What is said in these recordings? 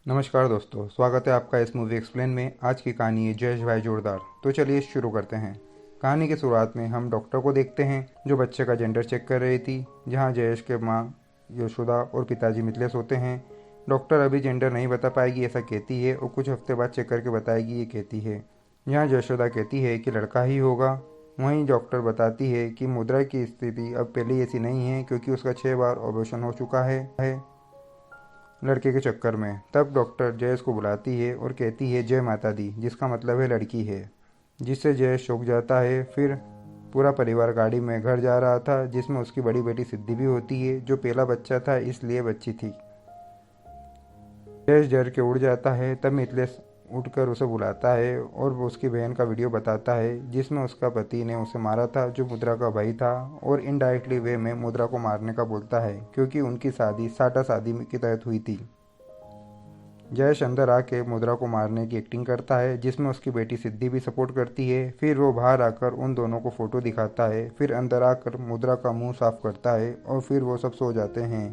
नमस्कार दोस्तों, स्वागत है आपका इस मूवी एक्सप्लेन में। आज की कहानी है जयेश भाई जोरदार। तो चलिए शुरू करते हैं। कहानी की शुरुआत में हम डॉक्टर को देखते हैं जो बच्चे का जेंडर चेक कर रही थी, जहां जयेश के माँ यशोदा और पिताजी मिथिलेश होते हैं। डॉक्टर अभी जेंडर नहीं बता पाएगी ऐसा कहती है और कुछ हफ्ते बाद चेक करके बताएगी ये कहती है। यहाँ यशोदा कहती है कि लड़का ही होगा। वहीं डॉक्टर बताती है कि मुद्रा की स्थिति अब पहले ऐसी नहीं है क्योंकि उसका 6 बार ऑपरेशन हो चुका है लड़के के चक्कर में। तब डॉक्टर जयेश को बुलाती है और कहती है जय माता दी, जिसका मतलब है लड़की है, जिससे जयेश चौंक जाता है। फिर पूरा परिवार गाड़ी में घर जा रहा था, जिसमें उसकी बड़ी बेटी सिद्धि भी होती है जो पहला बच्चा था इसलिए बच्ची थी। जयेश डर के उड़ जाता है। तब मिथिलेश उठकर उसे बुलाता है और वो उसकी बहन का वीडियो बताता है जिसमें उसका पति ने उसे मारा था जो मुद्रा का भाई था, और इनडायरेक्टली वे में मुद्रा को मारने का बोलता है क्योंकि उनकी शादी साटा शादी के तहत हुई थी। जयेश अंदर आके मुद्रा को मारने की एक्टिंग करता है जिसमें उसकी बेटी सिद्धि भी सपोर्ट करती है। फिर वो बाहर आकर उन दोनों को फोटो दिखाता है, फिर अंदर आकर मुद्रा का मुंह साफ करता है और फिर वो सब सो जाते हैं।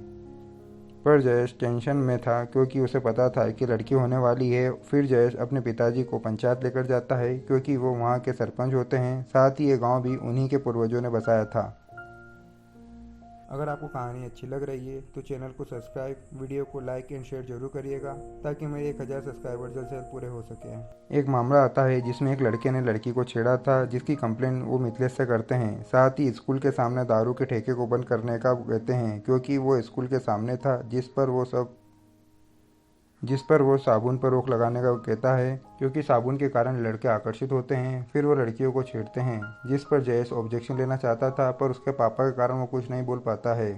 पर जयेश टेंशन में था क्योंकि उसे पता था कि लड़की होने वाली है। फिर जयेश अपने पिताजी को पंचायत लेकर जाता है क्योंकि वो वहाँ के सरपंच होते हैं, साथ ही ये गांव भी उन्हीं के पूर्वजों ने बसाया था। अगर आपको कहानी अच्छी लग रही है तो चैनल को सब्सक्राइब, वीडियो को लाइक एंड शेयर जरूर करिएगा ताकि मेरे 1000 सब्सक्राइबर जल्द से जल्द पूरे हो सके। एक मामला आता है जिसमें एक लड़के ने लड़की को छेड़ा था, जिसकी कंप्लेंट वो मिथिलेश से करते हैं। साथ ही स्कूल के सामने दारू के ठेके को बंद करने का कहते हैं क्योंकि वो स्कूल के सामने था, जिस पर वो साबुन पर रोक लगाने का कहता है क्योंकि साबुन के कारण लड़के आकर्षित होते हैं। फिर वो लड़कियों को छेड़ते हैं, जिस पर जयेश ऑब्जेक्शन लेना चाहता था पर उसके पापा के कारण वो कुछ नहीं बोल पाता है।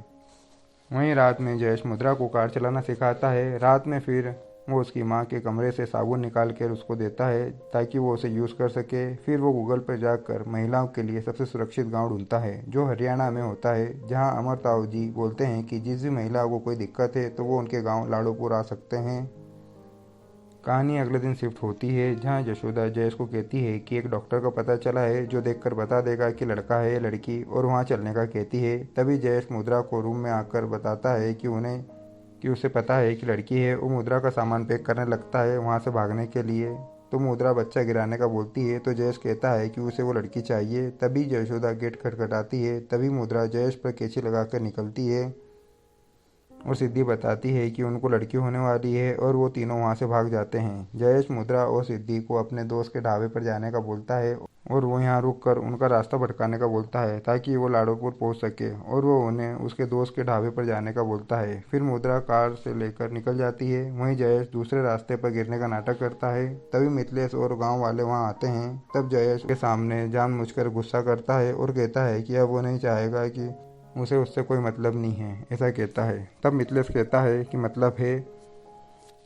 वहीं रात में जयेश मुद्रा को कार चलाना सिखाता है। रात में फिर वो उसकी माँ के कमरे से साबुन निकाल कर उसको देता है ताकि वो उसे यूज़ कर सके। फिर वो गूगल पर जाकर महिलाओं के लिए सबसे सुरक्षित गांव ढूंढता है जो हरियाणा में होता है, जहां अमर ताऊ जी बोलते हैं कि जिस भी महिला को कोई दिक्कत है तो वो उनके गांव लाड़ोपुर आ सकते हैं। कहानी अगले दिन शिफ्ट होती है जहां यशोदा जयेश को कहती है कि एक डॉक्टर का पता चला है जो देखकर बता देगा कि लड़का है या लड़की, और वहां चलने का कहती है। तभी जयेश मुद्रा को रूम में आकर बताता है कि उसे पता है कि लड़की है। वो मुद्रा का सामान पैक करने लगता है वहां से भागने के लिए। तो मुद्रा बच्चा गिराने का बोलती है तो जयेश कहता है कि उसे वो लड़की चाहिए। तभी यशोदा गेट खटखटाती है। तभी मुद्रा जयेश पर कैंची लगाकर निकलती है और सिद्धि बताती है कि उनको लड़की होने वाली है और वो तीनों वहां से भाग जाते हैं। जयेश मुद्रा और सिद्धि को अपने दोस्त के ढाबे पर जाने का बोलता है और वो यहाँ रुक कर उनका रास्ता भटकाने का बोलता है ताकि वो लाड़ोपुर पहुंच सके, और वो उन्हें उसके दोस्त के ढाबे पर जाने का बोलता है। फिर मुद्रा कार से लेकर निकल जाती है। वहीं जयेश दूसरे रास्ते पर गिरने का नाटक करता है। तभी मिथिलेश और गाँव वाले वहाँ आते हैं। तब जयेश के सामने जानबूझकर गुस्सा करता है और कहता है कि अब वो नहीं चाहेगा कि उसे उससे कोई मतलब नहीं है, ऐसा कहता है। तब मिथिलेश कहता है कि मतलब है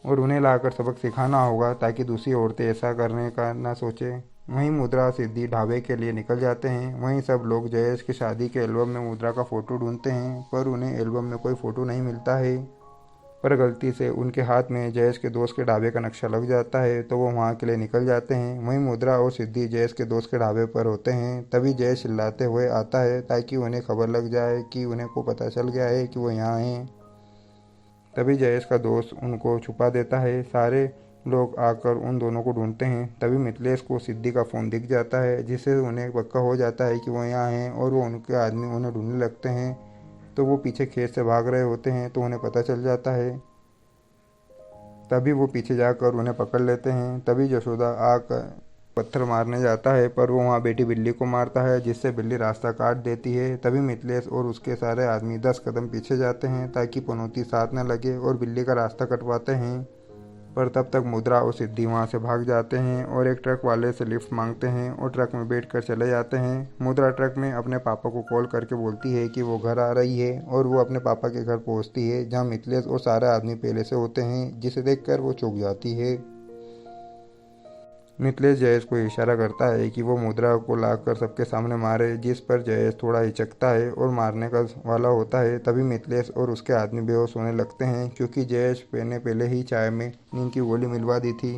और उन्हें लाकर सबक सिखाना होगा ताकि दूसरी औरतें ऐसा करने का ना सोचे। वहीं मुद्रा सिद्धि ढाबे के लिए निकल जाते हैं। वहीं सब लोग जयेश की शादी के एल्बम में मुद्रा का फ़ोटो ढूंढते हैं पर उन्हें एल्बम में कोई फ़ोटो नहीं मिलता है। पर गलती से उनके हाथ में जयेश के दोस्त के ढाबे का नक्शा लग जाता है तो वो वहाँ के लिए निकल जाते हैं। वहीं मुद्रा और सिद्धि जयेश के दोस्त के ढाबे पर होते हैं। तभी जयेश चिल्लाते हुए आता है ताकि उन्हें खबर लग जाए कि उन्हें को पता चल गया है कि वो यहाँ हैं। तभी जयेश का दोस्त उनको छुपा देता है। सारे लोग आकर उन दोनों को ढूंढते हैं। तभी मिथिलेश को सिद्धि का फ़ोन दिख जाता है जिससे उन्हें पक्का हो जाता है कि वो यहाँ हैं, और वो उनके आदमी उन्हें ढूंढने लगते हैं। तो वो पीछे खेत से भाग रहे होते हैं तो उन्हें पता चल जाता है। तभी वो पीछे जाकर उन्हें पकड़ लेते हैं। तभी यशोदा आकर पत्थर मारने जाता है पर वो वहाँ बेटी बिल्ली को मारता है जिससे बिल्ली रास्ता काट देती है। तभी मिथिलेश और उसके सारे आदमी 10 कदम पीछे जाते हैं ताकि पनौती साथ न लगे और बिल्ली का रास्ता कटवाते हैं। पर तब तक मुद्रा और सिद्धि वहाँ से भाग जाते हैं और एक ट्रक वाले से लिफ्ट मांगते हैं और ट्रक में बैठकर चले जाते हैं। मुद्रा ट्रक में अपने पापा को कॉल करके बोलती है कि वो घर आ रही है और वो अपने पापा के घर पहुँचती है जहाँ मिथिलेश और सारे आदमी पहले से होते हैं, जिसे देखकर वो चौंक जाती है। मिथिलेश जयेश को इशारा करता है कि वो मुद्रा को लाकर सबके सामने मारे, जिस पर जयेश थोड़ा हिचकता है और मारने का वाला होता है। तभी मिथिलेश और उसके आदमी बेहोश होने लगते हैं क्योंकि जयेश ने पहले ही चाय में नींद की गोली मिलवा दी थी।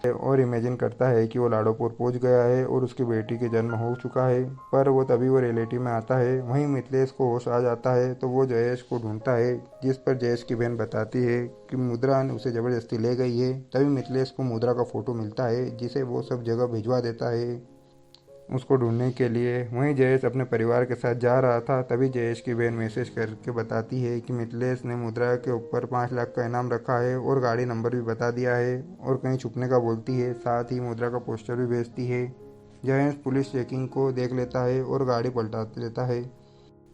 और इमेजिन करता है कि वो लाडोपुर पहुंच गया है और उसकी बेटी के जन्म हो चुका है। पर वो तभी वो रियलिटी में आता है। वहीं मिथिलेश को होश आ जाता है तो वो जयेश को ढूंढता है, जिस पर जयेश की बहन बताती है कि मुद्रा ने उसे ज़बरदस्ती ले गई है। तभी मिथिलेश को मुद्रा का फ़ोटो मिलता है, जिसे वो सब जगह भिजवा देता है उसको ढूंढने के लिए। वहीं जयेश अपने परिवार के साथ जा रहा था, तभी जयेश की बहन मैसेज करके बताती है कि मिथिलेश ने मुद्रा के ऊपर 5 लाख का इनाम रखा है और गाड़ी नंबर भी बता दिया है और कहीं छुपने का बोलती है। साथ ही मुद्रा का पोस्टर भी भेजती है। जयेश पुलिस चेकिंग को देख लेता है और गाड़ी पलटा देता है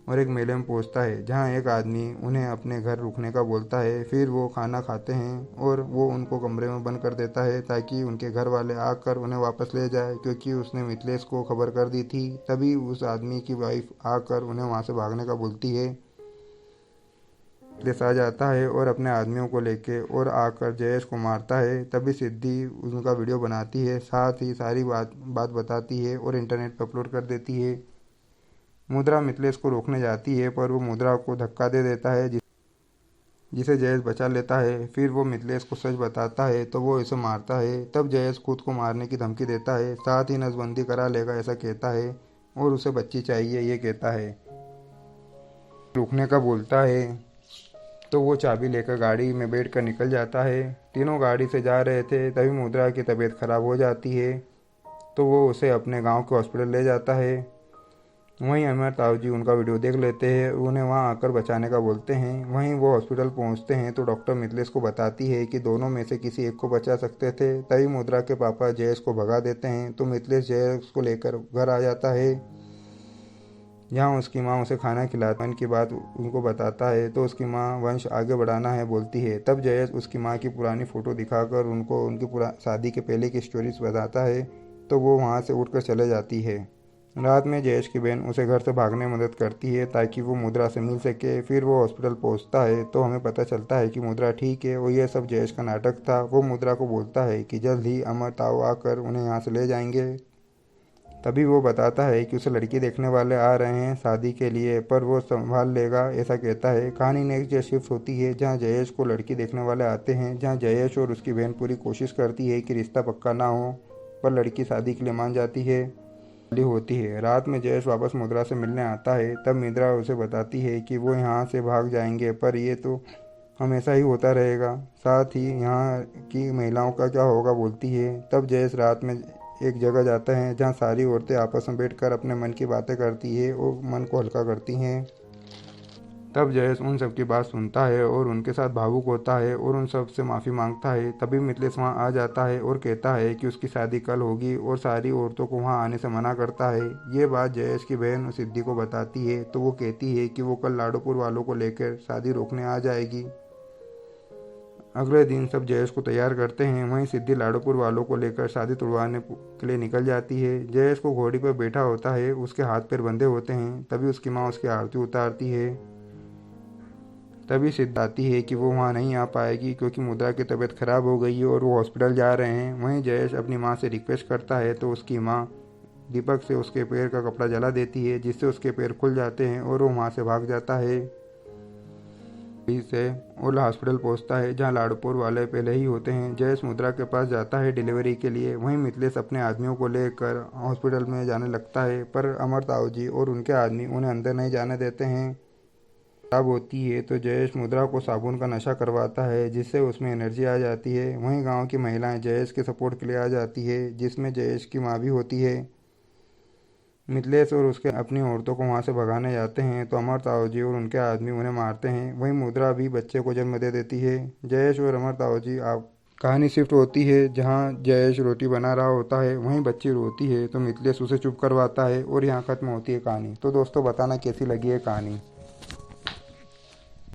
और एक मेले में पहुंचता है, जहां एक आदमी उन्हें अपने घर रुकने का बोलता है। फिर वो खाना खाते हैं और वो उनको कमरे में बंद कर देता है ताकि उनके घर वाले आकर उन्हें वापस ले जाए, क्योंकि उसने मिथिलेश को खबर कर दी थी। तभी उस आदमी की वाइफ आकर उन्हें वहां से भागने का बोलती है। मिथिलेश आ जाता है और अपने आदमियों को लेके और आकर जयेश को मारता है। तभी सिद्धि उनका वीडियो बनाती है, साथ ही सारी बात बताती है और इंटरनेट पर अपलोड कर देती है। मुद्रा मिथिलेश को रोकने जाती है, पर वो मुद्रा को धक्का दे देता है, जिसे जयेश बचा लेता है। फिर वो मिथिलेश को सच बताता है तो वो इसे मारता है। तब जयेश खुद को मारने की धमकी देता है, साथ ही नसबंदी करा लेगा ऐसा कहता है और उसे बच्ची चाहिए ये कहता है। रुकने का बोलता है तो वो चाबी लेकर गाड़ी में बैठ कर निकल जाता है। तीनों गाड़ी से जा रहे थे, तभी मुद्रा की तबीयत खराब हो जाती है तो वो उसे अपने गांव के हॉस्पिटल ले जाता है। वहीं अमर ताऊ जी उनका वीडियो देख लेते हैं, उन्हें वहां आकर बचाने का बोलते हैं। वहीं वो हॉस्पिटल पहुंचते हैं तो डॉक्टर मिथिलेश को बताती है कि दोनों में से किसी एक को बचा सकते थे। तभी मुद्रा के पापा जयेश को भगा देते हैं तो मिथिलेश जयेश को लेकर घर आ जाता है, जहाँ उसकी माँ उसे खाना खिलाने की बात उनको बताता है तो उसकी माँ वंश आगे बढ़ाना है बोलती है। तब जयेश उसकी माँ की पुरानी फ़ोटो दिखाकर उनको उनकी शादी के पहले की स्टोरीज बताता है तो वो वहाँ से उठकर चले जाती है। रात में जयेश की बहन उसे घर से भागने में मदद करती है ताकि वो मुद्रा से मिल सके। फिर वो हॉस्पिटल पहुंचता है तो हमें पता चलता है कि मुद्रा ठीक है और यह सब जयेश का नाटक था। वो मुद्रा को बोलता है कि जल्द ही अमर ताऊ आकर उन्हें यहाँ से ले जाएंगे। तभी वो बताता है कि उसे लड़की देखने वाले आ रहे हैं शादी के लिए, पर वो संभाल लेगा ऐसा कहता है। कहानी नेक्स्ट डे शिफ्ट होती है, जहाँ जयेश को लड़की देखने वाले आते हैं, जहाँ जयेश और उसकी बहन पूरी कोशिश करती है कि रिश्ता पक्का ना हो, पर लड़की शादी के लिए मान जाती है होती है। रात में जयेश वापस मुद्रा से मिलने आता है। तब मुद्रा उसे बताती है कि वो यहाँ से भाग जाएंगे, पर ये तो हमेशा ही होता रहेगा, साथ ही यहाँ की महिलाओं का क्या होगा बोलती है। तब जयेश रात में एक जगह जाता है जहाँ सारी औरतें आपस में बैठकर अपने मन की बातें करती है और मन को हल्का करती हैं। तब जयेश उन सब की बात सुनता है और उनके साथ भावुक होता है और उन सब से माफ़ी मांगता है। तभी मिथिलेश वहाँ आ जाता है और कहता है कि उसकी शादी कल होगी और सारी औरतों को वहाँ आने से मना करता है। ये बात जयेश की बहन सिद्धि को बताती है तो वो कहती है कि वो कल लाडोपुर वालों को लेकर शादी रोकने आ जाएगी। अगले दिन सब जयेश को तैयार करते हैं। वहीं सिद्धि लाडोपुर वालों को लेकर शादी तुड़वाने के लिए निकल जाती है। जयेश को घोड़ी पर बैठा होता है, उसके हाथ पैर बंधे होते हैं। तभी उसकी माँ उसकी आरती उतारती है। तभी सिद्ध आती है कि वो वहाँ नहीं आ पाएगी क्योंकि मुद्रा की तबीयत खराब हो गई है और वो हॉस्पिटल जा रहे हैं। वहीं जयेश अपनी माँ से रिक्वेस्ट करता है तो उसकी माँ दीपक से उसके पैर का कपड़ा जला देती है, जिससे उसके पैर खुल जाते हैं और वो वहाँ से भाग जाता है। से और हॉस्पिटल पहुंचता है जहां लाडोपुर वाले पहले ही होते हैं। जयेश मुद्रा के पास जाता है डिलीवरी के लिए। वहीं मिथिलेश अपने आदमियों को लेकर हॉस्पिटल में जाने लगता है, पर अमर ताऊ जी और उनके आदमी उन्हें अंदर नहीं जाने देते हैं। खराब होती है तो जयेश मुद्रा को साबुन का नशा करवाता है, जिससे उसमें एनर्जी आ जाती है। वहीं गांव की महिलाएं जयेश के सपोर्ट के लिए आ जाती है, जिसमें जयेश की माँ भी होती है। मिथिलेश और उसके अपनी औरतों को वहां से भगाने जाते हैं तो अमर ताऊ जी और उनके आदमी उन्हें मारते हैं। वहीं मुद्रा भी बच्चे को जन्म दे देती है। जयेश और अमर ताऊ जी आप कहानी शिफ्ट होती है, जहां जयेश रोटी बना रहा होता है। वहीं बच्ची रोती है तो मिथिलेश उसे चुप करवाता है और यहाँ खत्म होती है कहानी। तो दोस्तों बताना कैसी लगी है कहानी।